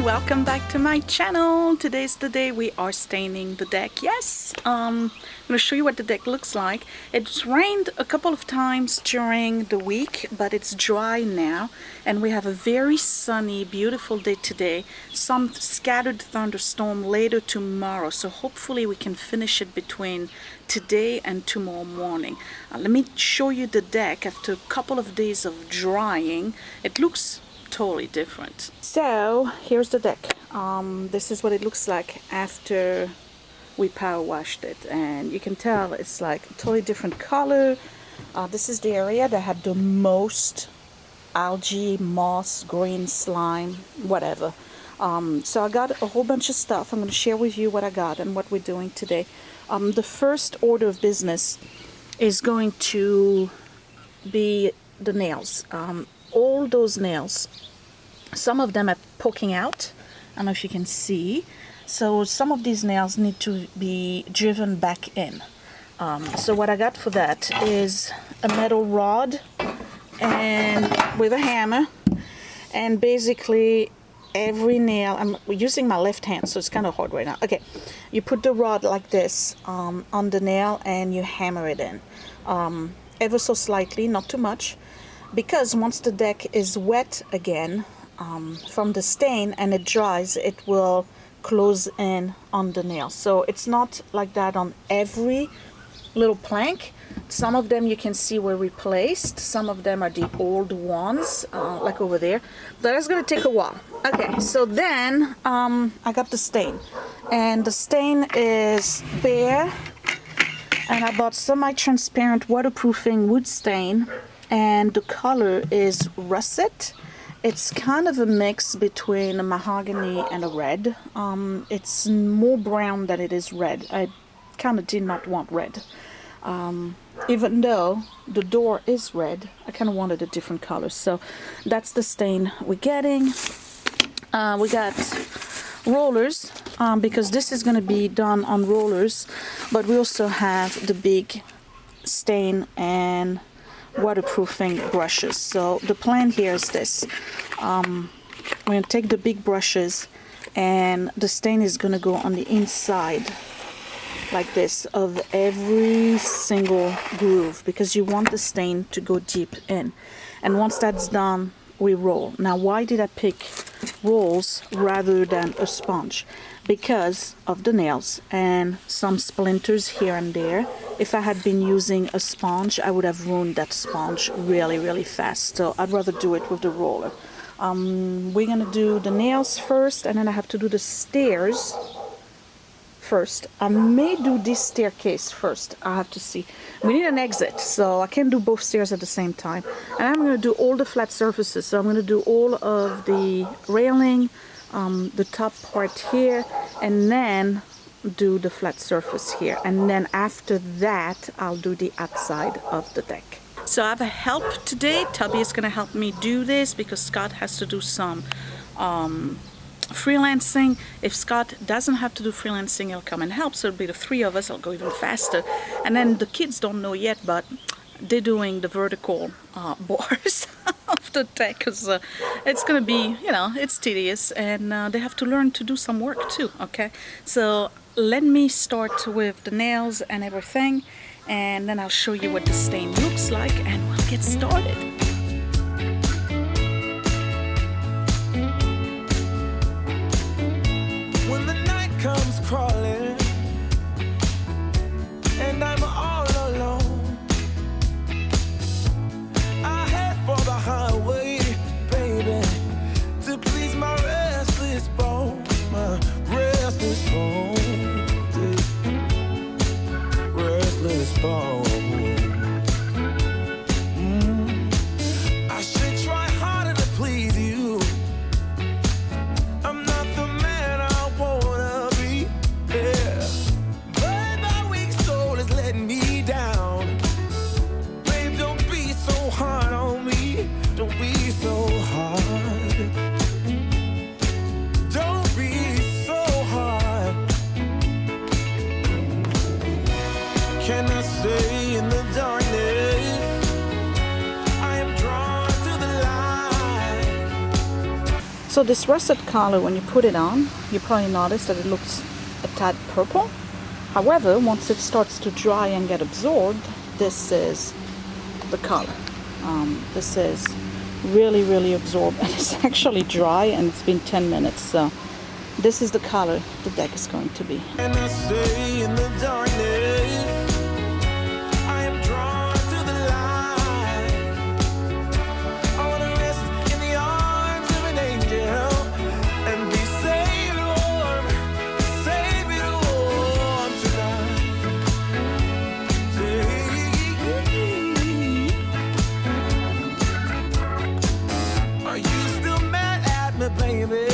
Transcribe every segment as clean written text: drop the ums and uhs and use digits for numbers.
welcome back to my channel. Today's the day we are staining the deck. Yes, I'm going to show you what the deck looks like. It's rained a couple of times during the week, but it's dry now, and we have a very sunny, beautiful day today. Some scattered thunderstorm later tomorrow, so hopefully we can finish it between today and tomorrow morning. Let me show you the deck after a couple of days of drying. It looks totally different. So here's the deck. This is what it looks like after we power washed it, and you can tell it's like a totally different color. This is the area that had the most algae, moss, green slime, whatever. So I got a whole bunch of stuff. I'm going to share with you what I got and what we're doing today. The first order of business is going to be the nails. All those nails, some of them are poking out. I don't know if you can see. So some of these nails need to be driven back in. So what I got for that is a metal rod and with a hammer, and basically every nail, I'm using my left hand, so it's kind of hard right now. Okay, you put the rod like this on the nail and you hammer it in ever so slightly, not too much, because once the deck is wet again from the stain and it dries, it will close in on the nail. So it's not like that on every little plank. Some of them you can see were replaced, some of them are the old ones, like over there, but that's gonna take a while. Okay, so then I got the stain, and the stain is bare, and I bought semi-transparent waterproofing wood stain, and the color is russet. It's kind of a mix between a mahogany and a red. It's more brown than it is red. I kind of did not want red. Even though the door is red, I kind of wanted a different color. So that's the stain we're getting. We got rollers, because this is going to be done on rollers, but we also have the big stain and waterproofing brushes. So the plan here is this. We're going to take the big brushes, and the stain is going to go on the inside like this of every single groove, because you want the stain to go deep in. And once that's done, we roll. Now, why did I pick rolls rather than a sponge? Because of the nails and some splinters here and there. If I had been using a sponge, I would have ruined that sponge really fast. So I'd rather do it with the roller. We're gonna do the nails first, and then I have to do the stairs first. I may do this staircase first. I have to see. We need an exit, so I can't do both stairs at the same time. And I'm going to do all the flat surfaces. So I'm going to do all of the railing, the top part here, and then do the flat surface here. And then after that, I'll do the outside of the deck. So I have a help today. Tubby is going to help me do this because Scott has to do some freelancing. If Scott doesn't have to do freelancing, he'll come and help, so it'll be the three of us. I'll go even faster. And then the kids don't know yet, but they're doing the vertical bars of the deck, because it's gonna be, you know, it's tedious, and they have to learn to do some work too. Okay, so let me start with the nails and everything, and then I'll show you what the stain looks like, and we'll get started. Comes crawling, and I'm all alone. I head for the highway, baby, to please my restless bones, my restless bones, restless bones. I should try harder to please you. I'm not the man I wanna be. Yeah. But my weak soul is letting me down. Babe, don't be so hard on me. Don't be so hard. Don't be so hard. Can I say So this russet color, when you put it on, you probably notice that it looks a tad purple. However, once it starts to dry and get absorbed, this is the color. This is really, really absorbed, and it's actually dry, and it's been 10 minutes. So this is the color the deck is going to be. And I stay in the darkness. I am drawn to the light. I wanna rest in the arms of an angel and be safe and warm tonight. Are you still mad at me, baby?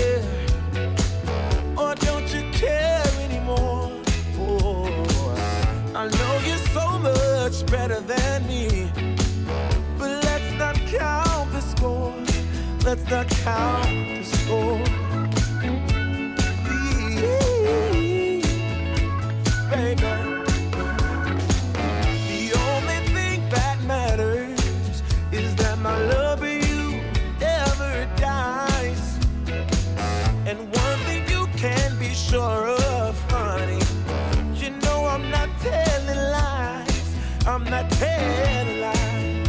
I know you're so much better than me, but let's not count the score. Let's not count the score. Baby, the only thing that matters is that my love for you never dies. And one thing you can be sure of, honey, you know I'm not telling lies. I'm not telling lies.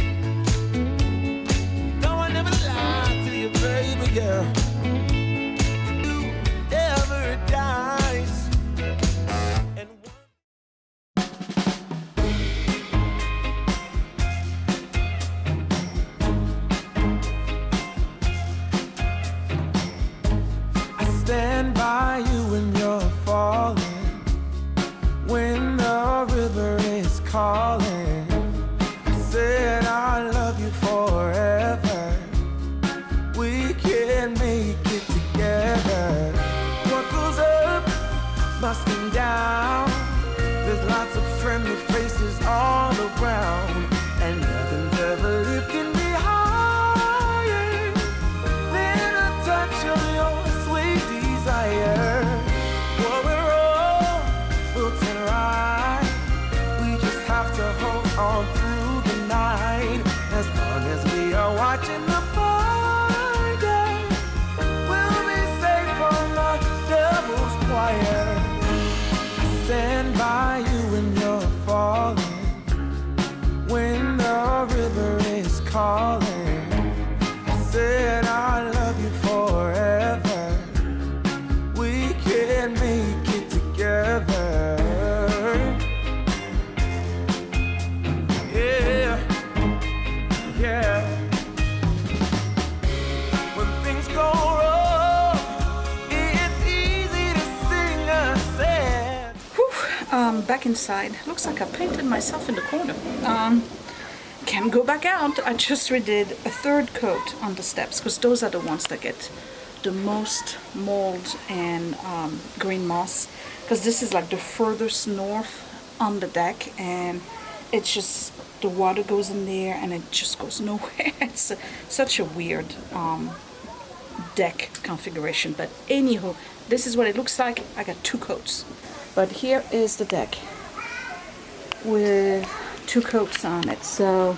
No, I never lied to you, baby girl. You never dies. And I stand by you when you're falling, when the river is calling. I said I love you forever. We can make it together. What goes up must come down. There's lots of friendly faces all around, and nothing's ever lifting me higher than a touch of your sweet desire. What we're all built in right. We just have to hold on through the night. As long as we are watching the fire, we'll be safe from the devil's choir. I stand by you when you're falling, when the river is calling. I said I love you forever. We can make it together. Yeah, yeah. When things go wrong, it's easy to sing a sad. Whew, back inside. Looks like I painted myself in the corner. Can't go back out. I just redid a third coat on the steps, because those are the ones that get the most mold and green moss, because this is like the furthest north on the deck, and it's just the water goes in there and it just goes nowhere. It's such a weird deck configuration, but anywho, this is what it looks like. I got two coats, but here is the deck with two coats on it. So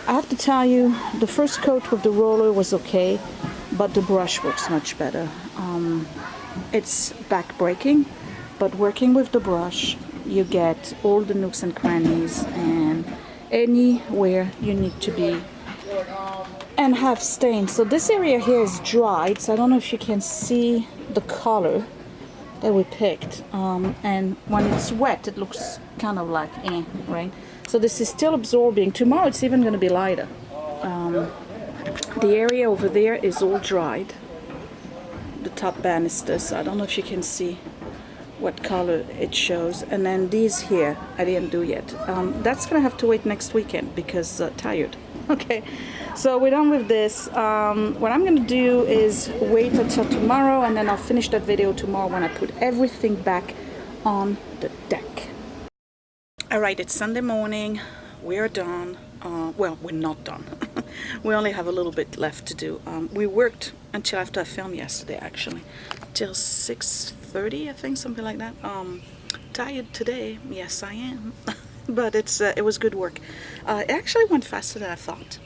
I have to tell you, the first coat with the roller was okay, but the brush works much better. It's back breaking, but working with the brush, you get all the nooks and crannies and anywhere you need to be and have stains. So this area here is dried, so I don't know if you can see the color that we picked, and when it's wet it looks kind of like right? So this is still absorbing. Tomorrow it's even going to be lighter. The area over there is all dried, the top banisters. I don't know if you can see what color it shows, and then these here I didn't do yet. That's gonna have to wait next weekend because tired. Okay, so we're done with this. What I'm gonna do is wait until tomorrow, and then I'll finish that video tomorrow when I put everything back on the deck. Alright, it's Sunday morning. We're done. Well, we're not done. We only have a little bit left to do. We worked until after I filmed yesterday, actually, till 6:30, I think, something like that. Tired today, yes I am, but it was good work. It actually went faster than I thought.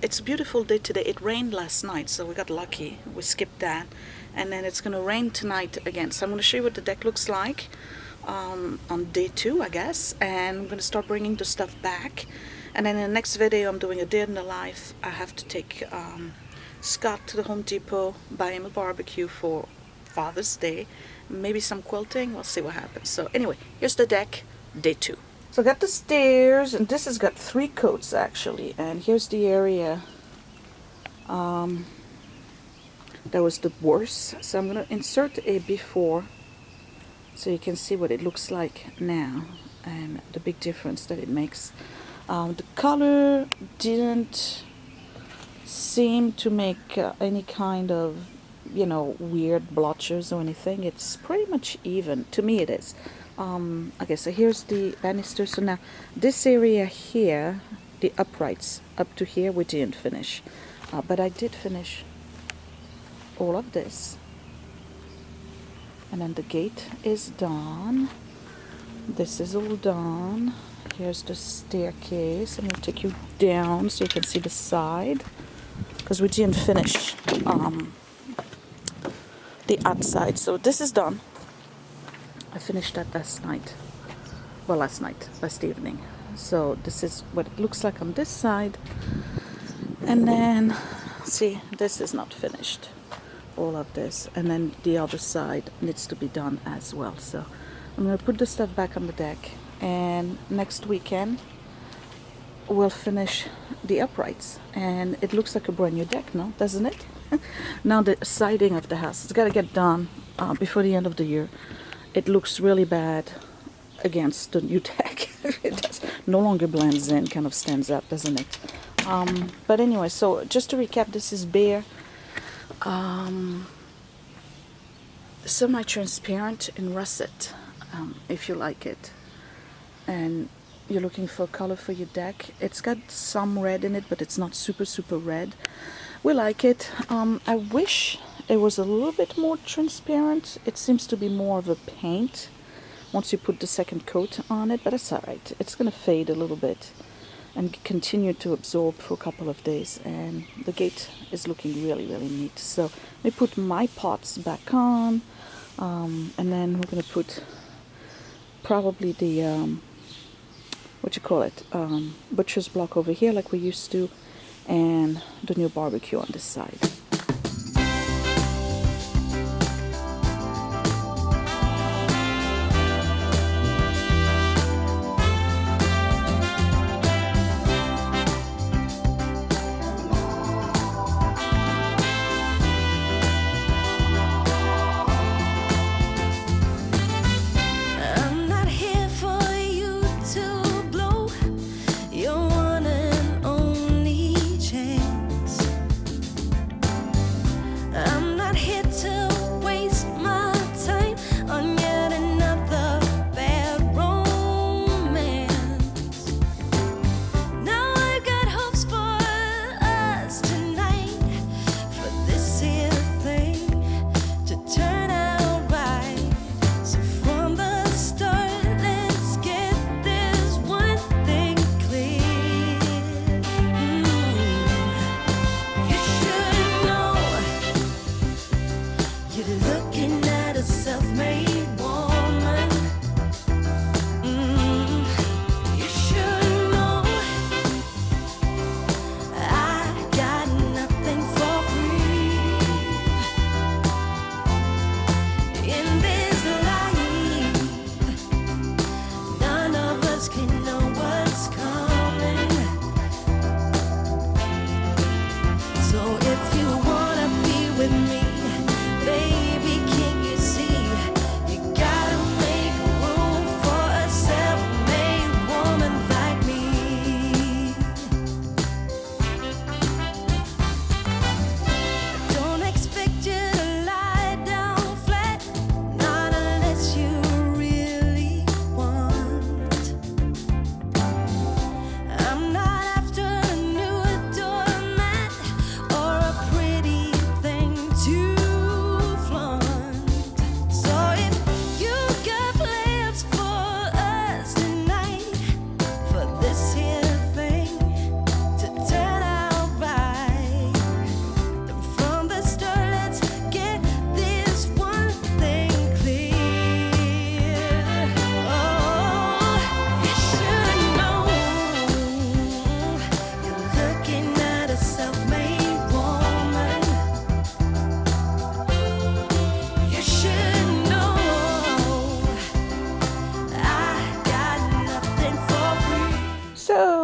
It's a beautiful day today. It rained last night, so we got lucky. We skipped that. And then it's going to rain tonight again. So I'm going to show you what the deck looks like on day 2, I guess. And I'm going to start bringing the stuff back. And then in the next video, I'm doing a day in the life. I have to take Scott to the Home Depot, buy him a barbecue for Father's Day. Maybe some quilting. We'll see what happens. So anyway, here's the deck, day 2. So I got the stairs, and this has got 3 coats actually. And here's the area that was the worst. So I'm going to insert a before so you can see what it looks like now and the big difference that it makes. The color didn't seem to make any kind of, you know, weird blotches or anything. It's pretty much even. To me it is. Okay, so here's the banister. So now this area here, the uprights up to here, we didn't finish. But I did finish all of this. And then the gate is done. This is all done. Here's the staircase. I'm going to take you down so you can see the side, because we didn't finish the outside. So this is done. I finished that last night. Well, last evening. So this is what it looks like on this side. And then, see, this is not finished. All of this. And then the other side needs to be done as well. So I'm going to put the stuff back on the deck. And next weekend, we'll finish the uprights. And it looks like a brand new deck, no? Doesn't it? Now the siding of the house, it's got to get done before the end of the year. It looks really bad against the new deck. It does. No longer blends in, kind of stands up, doesn't it? But anyway, so just to recap, this is bare, semi-transparent in russet, if you like it. And you're looking for a color for your deck. It's got some red in it, but it's not super, super red. We like it. I wish it was a little bit more transparent. It seems to be more of a paint once you put the second coat on it, but that's alright. It's going to fade a little bit and continue to absorb for a couple of days. And the gate is looking really, really neat. So let me put my pots back on, and then we're going to put probably the, butcher's block over here like we used to, and the new barbecue on this side.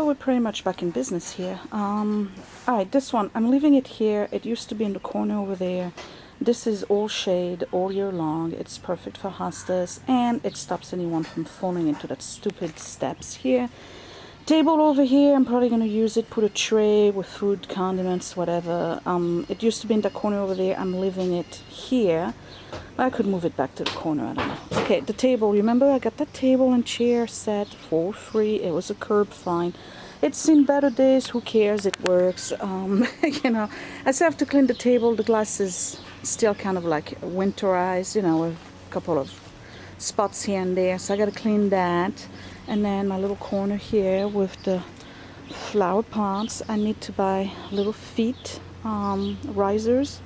we're pretty much back in business here. Alright, this one, I'm leaving it here. It used to be in the corner over there. This is all shade all year long. It's perfect for hostas, and it stops anyone from falling into that stupid steps here. Table over here, I'm probably going to use it, put a tray with food, condiments, whatever. It used to be in the corner over there. I'm leaving it here. I could move it back to the corner, I don't know. Okay, the table, remember I got that table and chair set for free. It was a curb fine. It's seen better days, who cares, it works. You know, I still have to clean the table. The glass is still kind of like winterized, you know, with a couple of spots here and there, so I gotta clean that. And then my little corner here with the flower pots, I need to buy little feet risers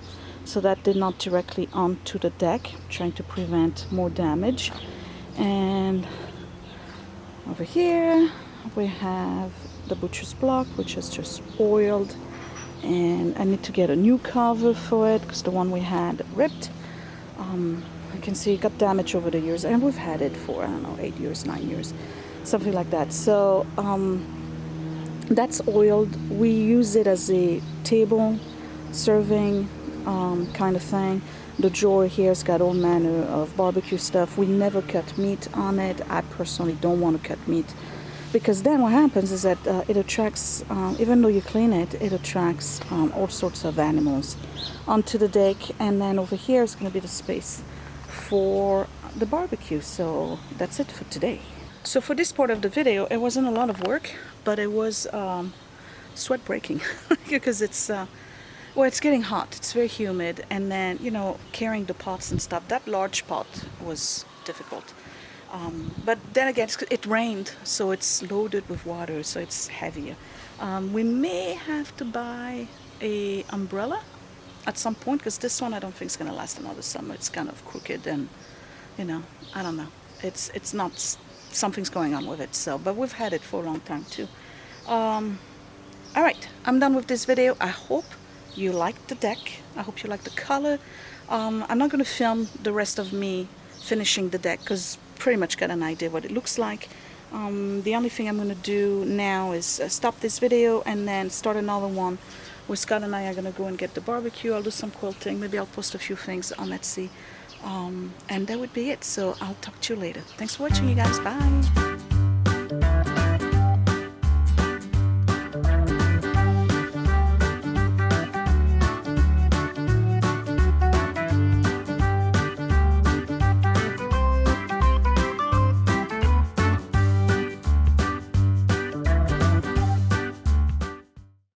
so that they're not directly onto the deck, trying to prevent more damage. And over here we have the butcher's block, which is just spoiled, and I need to get a new cover for it because the one we had ripped. You can see it got damaged over the years, and we've had it for, I don't know, 8 years, 9 years, something like that. So that's oiled. We use it as a table serving kind of thing. The drawer here's got all manner of barbecue stuff. We never cut meat on it. I personally don't want to cut meat, because then what happens is that it attracts, even though you clean it, it attracts all sorts of animals onto the deck. And then over here is going to be the space for the barbecue. So that's it for today. So for this part of the video, it wasn't a lot of work, but it was sweat breaking because it's well, it's getting hot, it's very humid, and then, you know, carrying the pots and stuff. That large pot was difficult, but then again, it rained, so it's loaded with water, so it's heavier. We may have to buy a umbrella at some point, because this one I don't think is going to last another summer. It's kind of crooked, and, you know, I don't know, it's not, something's going on with it. So, but we've had it for a long time too. All right, I'm done with this video. I hope you liked the deck. I hope you like the color. I'm not going to film the rest of me finishing the deck, because pretty much got an idea what it looks like. The only thing I'm going to do now is stop this video and then start another one where Scott and I are going to go and get the barbecue. I'll do some quilting. Maybe I'll post a few things on Etsy. And that would be it. So I'll talk to you later. Thanks for watching, you guys. Bye.